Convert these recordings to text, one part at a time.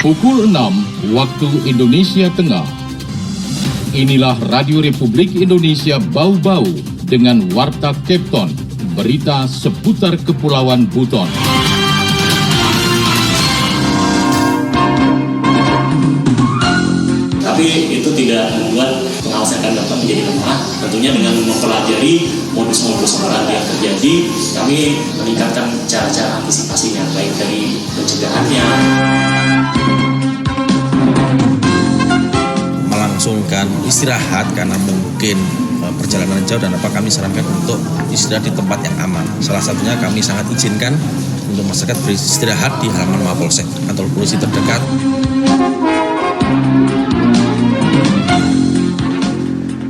Pukul 6 waktu Indonesia Tengah. Inilah Radio Republik Indonesia Bau-Bau dengan Warta Kepton, berita seputar Kepulauan Buton. Tapi itu tidak membuat pengawasan kami dapat menjadi lemah. Tentunya dengan mempelajari modus-modus operandi yang terjadi, kami meningkatkan cara-cara antisipasinya, baik dari pencegahannya. Melangsungkan istirahat karena mungkin perjalanan jauh, dan apa kami sarankan untuk istirahat di tempat yang aman. Salah satunya kami sangat izinkan untuk masyarakat beristirahat di halaman Mapolsek, kantor polisi terdekat.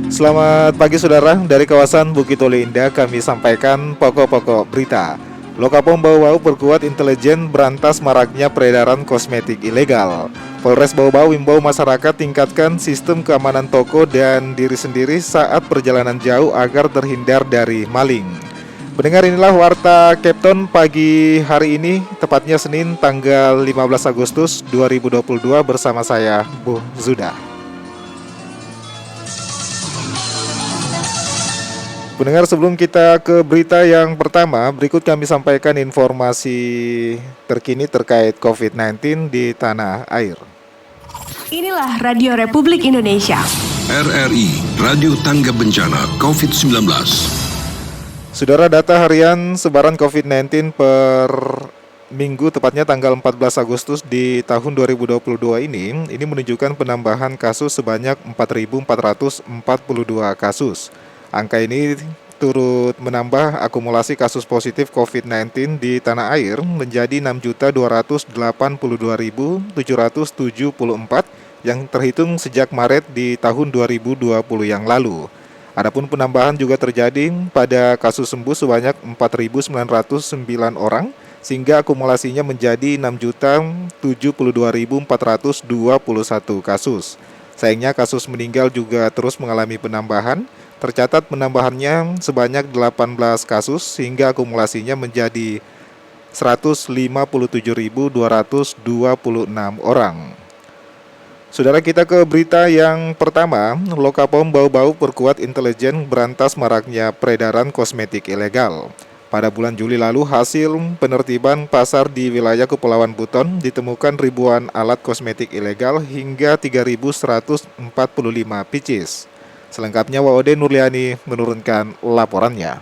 Selamat pagi saudara, dari kawasan Bukit Oli Indah kami sampaikan pokok-pokok berita. Lokapom Bau-Bau perkuat intelijen berantas maraknya peredaran kosmetik ilegal. Polres Bau-Bau imbau masyarakat tingkatkan sistem keamanan toko dan diri sendiri saat perjalanan jauh agar terhindar dari maling. Pendengar, inilah Warta Kepton pagi hari ini, tepatnya Senin tanggal 15 Agustus 2022 bersama saya, Bu Zuda. Pendengar, sebelum kita ke berita yang pertama, berikut kami sampaikan informasi terkini terkait COVID-19 di tanah air. Inilah Radio Republik Indonesia. RRI, Radio Tangga Bencana COVID-19. Saudara, data harian sebaran COVID-19 per minggu, tepatnya tanggal 14 Agustus di tahun 2022 ini menunjukkan penambahan kasus sebanyak 4.442 kasus. Angka ini turut menambah akumulasi kasus positif COVID-19 di tanah air menjadi 6.282.774 yang terhitung sejak Maret di tahun 2020 yang lalu. Adapun penambahan juga terjadi pada kasus sembuh sebanyak 4.909 orang sehingga akumulasinya menjadi 6.072.421 kasus. Sayangnya kasus meninggal juga terus mengalami penambahan. Tercatat penambahannya sebanyak 18 kasus sehingga akumulasinya menjadi 157.226 orang. Saudara, kita ke berita yang pertama. Lokapom Bau-Bau perkuat intelijen berantas maraknya peredaran kosmetik ilegal. Pada bulan Juli lalu, hasil penertiban pasar di wilayah Kepulauan Buton ditemukan ribuan alat kosmetik ilegal hingga 3.145 pieces. Selengkapnya Waode Nurliani menurunkan laporannya.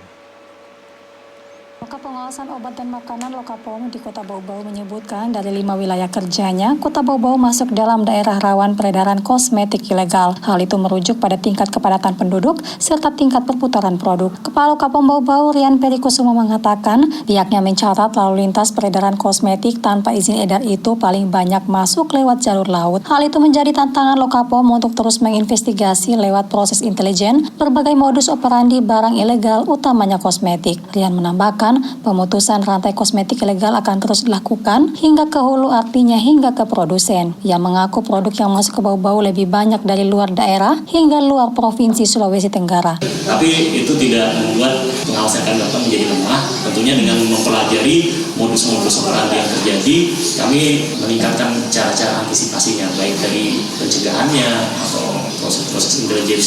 Pengawasan obat dan makanan Lokapom di Kota Bau-Bau menyebutkan dari 5 wilayah kerjanya, Kota Bau-Bau masuk dalam daerah rawan peredaran kosmetik ilegal. Hal itu merujuk pada tingkat kepadatan penduduk serta tingkat perputaran produk. Kepala Lokapom Bau-Bau Rian Perikusuma mengatakan, pihaknya mencatat lalu lintas peredaran kosmetik tanpa izin edar itu paling banyak masuk lewat jalur laut. Hal itu menjadi tantangan Lokapom untuk terus menginvestigasi lewat proses intelijen berbagai modus operandi barang ilegal, utamanya kosmetik. Rian menambahkan, pemutusan rantai kosmetik ilegal akan terus dilakukan hingga ke hulu, artinya hingga ke produsen. Ia mengaku produk yang masuk ke Bau-Bau lebih banyak dari luar daerah hingga luar provinsi Sulawesi Tenggara. Tapi itu tidak membuat pengawasan kami dapat menjadi lemah. Tentunya dengan mempelajari modus-modus operandi yang terjadi, kami meningkatkan cara-cara antisipasinya, baik dari pencegahannya atau proses-proses intelijen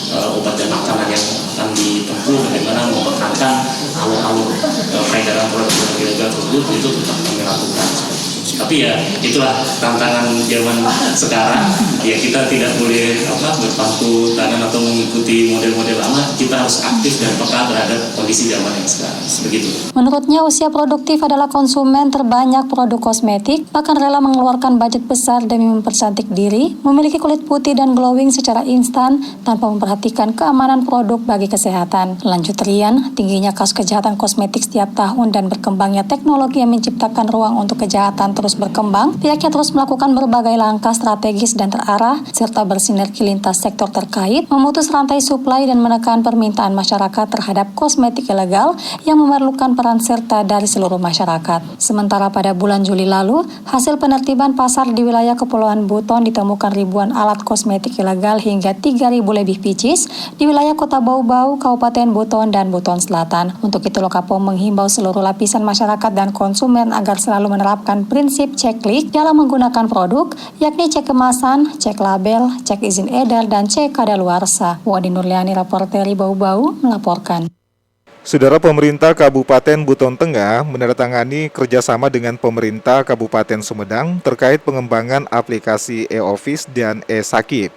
obat dan makanan yang akan ditempuh, bagaimana mempertahankan alur-alur peredaran produk ilegal tersebut, itu tetap kami lakukan. Tapi ya itulah tantangan zaman sekarang. Ya kita tidak boleh berpangku tangan atau mengikuti model-model lama. Kita harus aktif dan peka terhadap kondisi zaman yang sekarang. Begitu. Menurutnya usia produktif adalah konsumen terbanyak produk kosmetik, bahkan rela mengeluarkan budget besar demi mempercantik diri, memiliki kulit putih dan glowing secara instan tanpa memperhatikan keamanan produk bagi kesehatan. Lanjut Rian, tingginya kasus kejahatan kosmetik setiap tahun dan berkembangnya teknologi yang menciptakan ruang untuk kejahatan terus berkembang, pihaknya terus melakukan berbagai langkah strategis dan terarah serta bersinergi lintas sektor terkait, memutus rantai suplai dan menekan permintaan masyarakat terhadap kosmetik ilegal yang memerlukan peran serta dari seluruh masyarakat. Sementara pada bulan Juli lalu, hasil penertiban pasar di wilayah Kepulauan Buton ditemukan ribuan alat kosmetik ilegal hingga 3.000 lebih pieces di wilayah Kota Bau-Bau, Kabupaten Buton dan Buton Selatan. Untuk itu Lokapom menghimbau seluruh lapisan masyarakat dan konsumen agar selalu menerapkan prinsip wajib ceklik dalam menggunakan produk, yakni cek kemasan, cek label, cek izin edar, dan cek kadaluarsa. Wadi Nurliani, reporter Bau-Bau, melaporkan. Saudara, pemerintah Kabupaten Buton Tengah menandatangani kerjasama dengan pemerintah Kabupaten Sumedang terkait pengembangan aplikasi e-Office dan e-Sakip.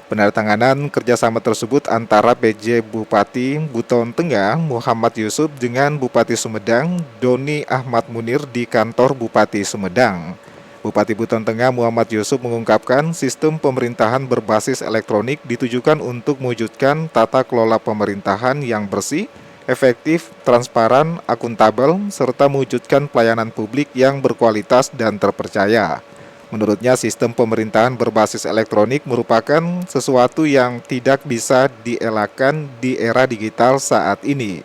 Penandatanganan kerjasama tersebut antara PJ Bupati Buton Tengah Muhammad Yusuf dengan Bupati Sumedang Doni Ahmad Munir di kantor Bupati Sumedang. Bupati Buton Tengah Muhammad Yusuf mengungkapkan sistem pemerintahan berbasis elektronik ditujukan untuk mewujudkan tata kelola pemerintahan yang bersih, efektif, transparan, akuntabel, serta mewujudkan pelayanan publik yang berkualitas dan terpercaya. Menurutnya, sistem pemerintahan berbasis elektronik merupakan sesuatu yang tidak bisa dielakkan di era digital saat ini.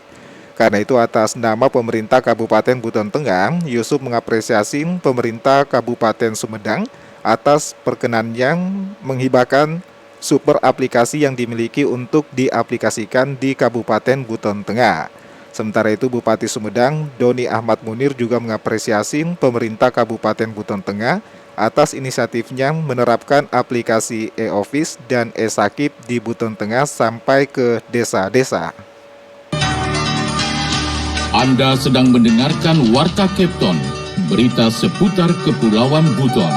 Karena itu, atas nama pemerintah Kabupaten Buton Tengah, Yusuf mengapresiasi pemerintah Kabupaten Sumedang atas perkenannya menghibahkan super aplikasi yang dimiliki untuk diaplikasikan di Kabupaten Buton Tengah. Sementara itu, Bupati Sumedang Doni Ahmad Munir juga mengapresiasi pemerintah Kabupaten Buton Tengah atas inisiatifnya menerapkan aplikasi e-Office dan e-Sakip di Buton Tengah sampai ke desa-desa. Anda sedang mendengarkan Warta Kepton, berita seputar Kepulauan Buton.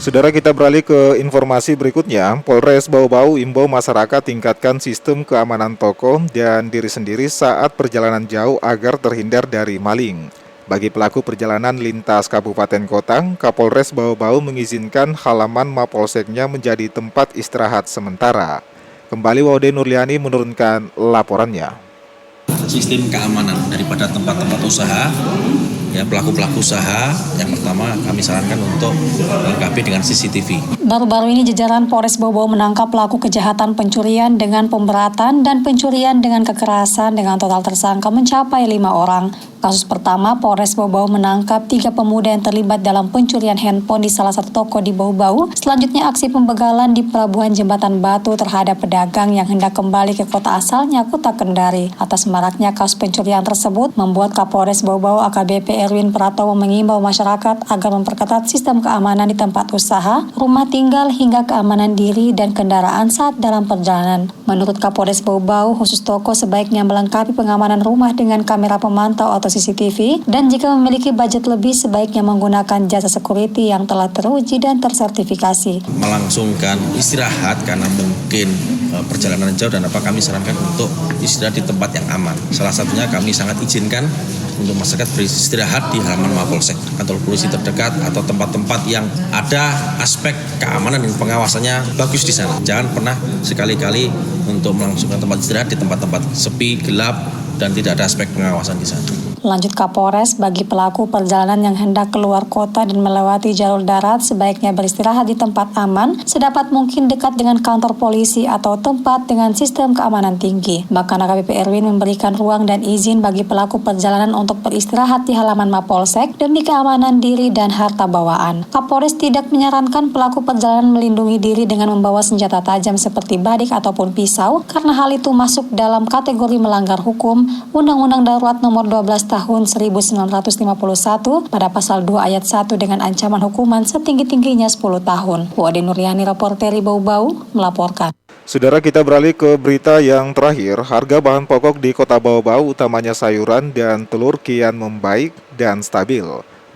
Saudara, kita beralih ke informasi berikutnya. Polres Bau-Bau imbau masyarakat tingkatkan sistem keamanan toko dan diri sendiri saat perjalanan jauh agar terhindar dari maling. Bagi pelaku perjalanan lintas kabupaten kota, Kapolres Bau-Bau mengizinkan halaman Mapolseknya menjadi tempat istirahat sementara. Kembali Waude Nurliani menurunkan laporannya. Sistem keamanan daripada tempat-tempat usaha, ya pelaku-pelaku usaha, yang pertama kami sarankan untuk melengkapi dengan CCTV. Baru-baru ini jajaran Polres Bau-Bau menangkap pelaku kejahatan pencurian dengan pemberatan dan pencurian dengan kekerasan dengan total tersangka mencapai 5 orang. Kasus pertama, Polres Bau-Bau menangkap 3 pemuda yang terlibat dalam pencurian handphone di salah satu toko di Bau-Bau. Selanjutnya, aksi pembegalan di Pelabuhan Jembatan Batu terhadap pedagang yang hendak kembali ke kota asalnya, Kota Kendari. Atas maraknya kasus pencurian tersebut, membuat Kapolres Bau-Bau AKBP Erwin Pratowo mengimbau masyarakat agar memperketat sistem keamanan di tempat usaha, rumah tinggal, hingga keamanan diri dan kendaraan saat dalam perjalanan. Menurut Kapolres Bau-Bau, khusus toko sebaiknya melengkapi pengamanan rumah dengan kamera pemantau atau CCTV, dan jika memiliki budget lebih sebaiknya menggunakan jasa security yang telah teruji dan tersertifikasi. Melangsungkan istirahat karena mungkin perjalanan jauh dan kami sarankan untuk istirahat di tempat yang aman. Salah satunya kami sangat izinkan untuk masyarakat beristirahat di halaman Mapolsek, kantor polisi terdekat, atau tempat-tempat yang ada aspek keamanan dan pengawasannya bagus di sana. Jangan pernah sekali-kali untuk melangsungkan tempat istirahat di tempat-tempat sepi, gelap, dan tidak ada aspek pengawasan di sana. Lanjut Kapolres, bagi pelaku perjalanan yang hendak keluar kota dan melewati jalur darat sebaiknya beristirahat di tempat aman, sedapat mungkin dekat dengan kantor polisi atau tempat dengan sistem keamanan tinggi. Bahkan AKBP Erwin memberikan ruang dan izin bagi pelaku perjalanan untuk beristirahat di halaman Mapolsek demi keamanan diri dan harta bawaan. Kapolres tidak menyarankan pelaku perjalanan melindungi diri dengan membawa senjata tajam seperti badik ataupun pisau, karena hal itu masuk dalam kategori melanggar hukum Undang-Undang Darurat Nomor 12 Tahun 1951 pada pasal 2 ayat 1 dengan ancaman hukuman setinggi-tingginya 10 tahun. Wade Nurliani, reporter Bau-Bau, melaporkan. Saudara, kita beralih ke berita yang terakhir. Harga bahan pokok di Kota Bau-Bau, utamanya sayuran dan telur, kian membaik dan stabil.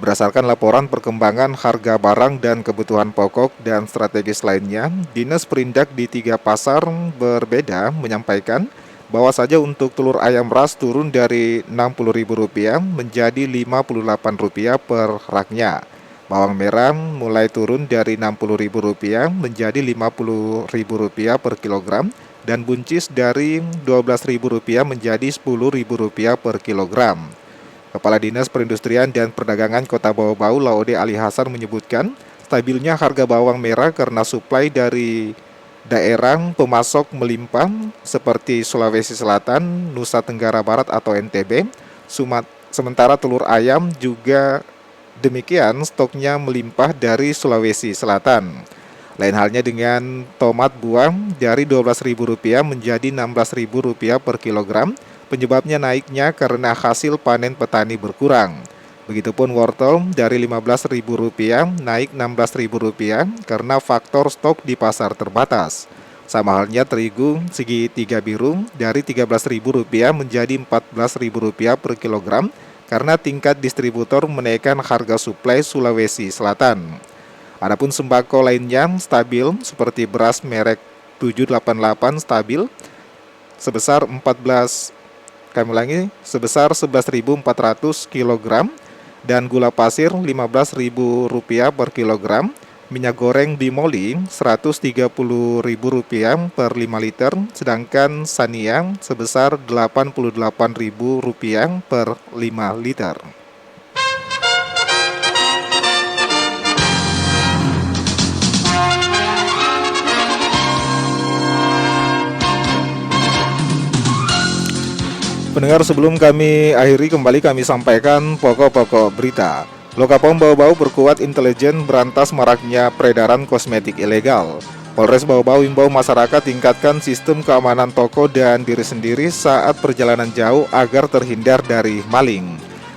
Berdasarkan laporan perkembangan harga barang dan kebutuhan pokok dan strategis lainnya, Dinas Perindak di 3 pasar berbeda menyampaikan bahwa saja untuk telur ayam ras turun dari Rp60.000 menjadi Rp58.000 per raknya. Bawang merah mulai turun dari Rp60.000 menjadi Rp50.000 per kilogram, dan buncis dari Rp12.000 menjadi Rp10.000 per kilogram. Kepala Dinas Perindustrian dan Perdagangan Kota Bau-Bau Laude Ali Hasan menyebutkan stabilnya harga bawang merah karena suplai dari daerah pemasok melimpah seperti Sulawesi Selatan, Nusa Tenggara Barat atau NTB. Sementara telur ayam juga demikian, stoknya melimpah dari Sulawesi Selatan. Lain halnya dengan tomat buah dari Rp12.000 menjadi Rp16.000 per kilogram. Penyebabnya naiknya karena hasil panen petani berkurang. Begitupun wortel dari Rp15.000 naik Rp16.000 karena faktor stok di pasar terbatas. Sama halnya terigu segi tiga biru dari Rp13.000 menjadi Rp14.000 per kilogram karena tingkat distributor menaikkan harga suplai Sulawesi Selatan. Adapun sembako lainnya stabil seperti beras merek 788 stabil sebesar 11.400 kg dan gula pasir Rp15.000 per kilogram. Minyak goreng bimoli Rp130.000 per 5 liter, sedangkan Sania sebesar Rp88.000 per 5 liter. Pendengar, sebelum kami akhiri, kembali kami sampaikan pokok-pokok berita. Lokapom Bau-Bau berkuat intelijen berantas maraknya peredaran kosmetik ilegal. Polres Bau-Bau imbau masyarakat tingkatkan sistem keamanan toko dan diri sendiri saat perjalanan jauh agar terhindar dari maling.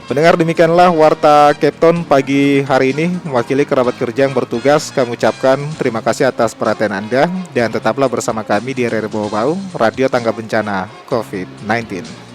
Pendengar, demikianlah Warta Kepton pagi hari ini. Mewakili kerabat kerja yang bertugas, kami ucapkan terima kasih atas perhatian Anda dan tetaplah bersama kami di RRI Bau-Bau, Radio Tangga Bencana COVID-19.